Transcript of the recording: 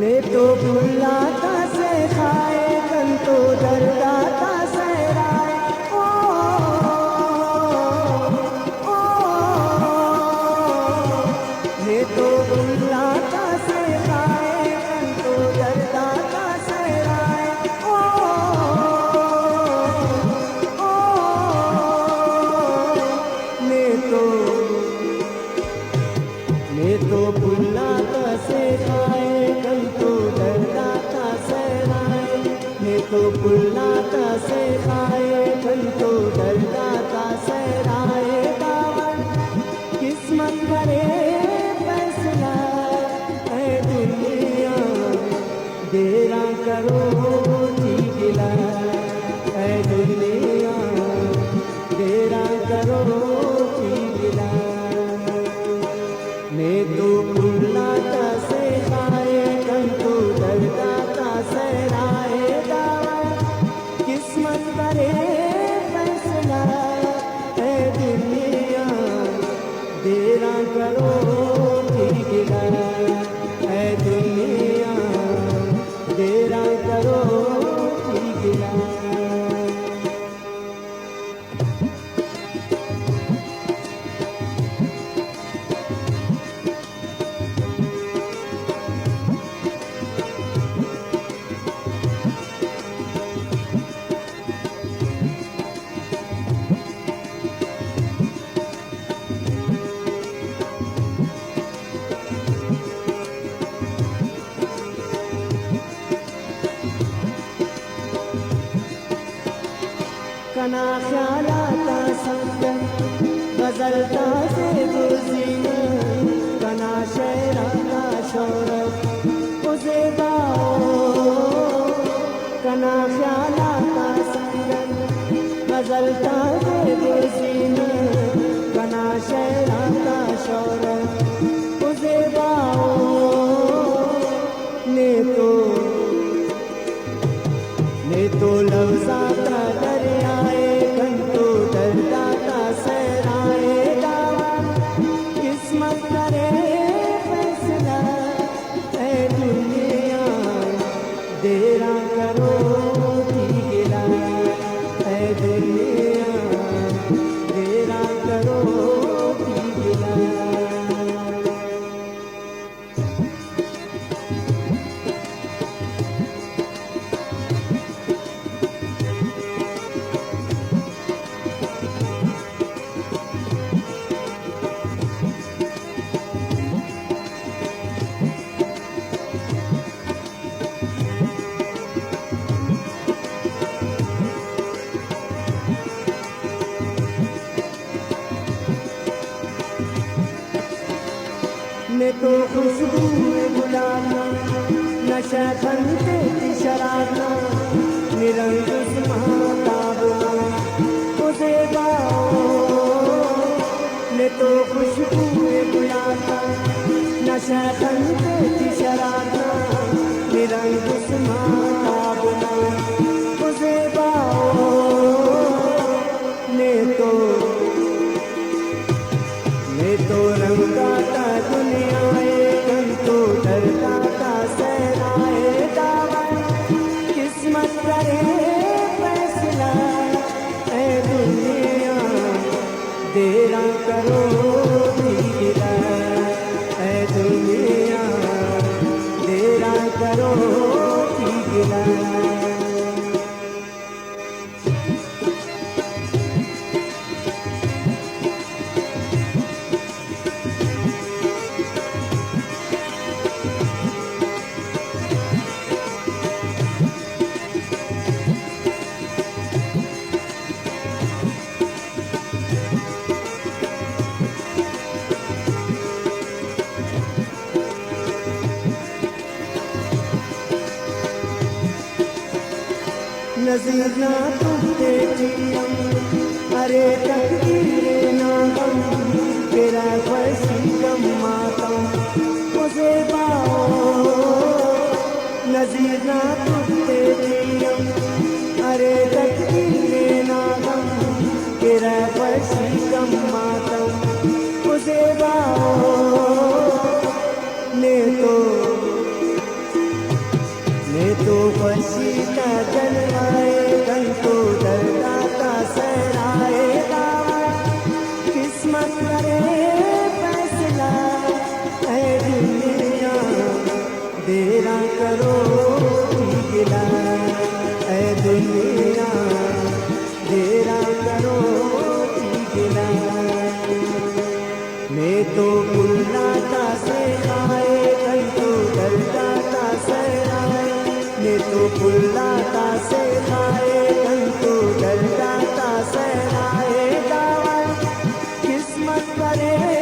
ने तो बुलाता से खाए कन तो दरदाता से राय ओ, ओ, ने तो बुलाता से खाए कन तो दरदाता से राय ओ, ने तो बुलाता से खाए कन तो दरदाता से राय तो बुलाता से खाए कल तो दरदाता से राय दावन किस्मत करे फैसला है दुनिया देरा करो गिला है दुनिया देरा करो गिला मैं तो बुलाता से खाए कल तो दरदाता से राय किस्मत करे फैसला है दुनिया देरा करो गिला है दुनिया देरा करो गिला कना ख्यालाता संगम गजलता से गुज़ीन कना शेराता शौरत उसे गाओ कना ख्यालाता संगम गजलता से गुज़ीन कना शेराता शौरत उसे गाओ ने तो लफ्ज़ाता दरियाए कन तो दरदाता सहराए दावा किस्मत करे फैसला है दुनिया देरा करो गिला है दुनिया देरा करो गिला ने तो खुशबू में गुलाबना नशा बनते थी शराबना निरंग सुमाताबना उसे गाओ ने तो खुशबू में गुलाबना नशा बनते थी शराबना निरंग सुमाताबना उसे गाओ ने तो रंगाता दुनिया कन तो दरदाता सहराए दावन किस्मत करे फैसला है दुनिया देरा करो गिला है दुनिया देरा करो गिला नज़ीर ना तुझे जियम अरे तकदीरे ना गम तेरा फर्शी गम मातम उसे पाओ नज़ीर ना तुझे जियम अरे तकदीरे ना गम तेरा फर्शी गम मातम सेवाओ ने तो पसीना जलवाए घंटो दरदाता सहराए दावा किस्मत करे फैसला ऐ दुनिया देरा करो गिला ऐ दुनिया देरा करो गिला मैं तो बुलाता से आए घंटो दरदाता सहराए मैं तो बुलाता से आए घंटो दरदाता सहराए दावा किस्मत करे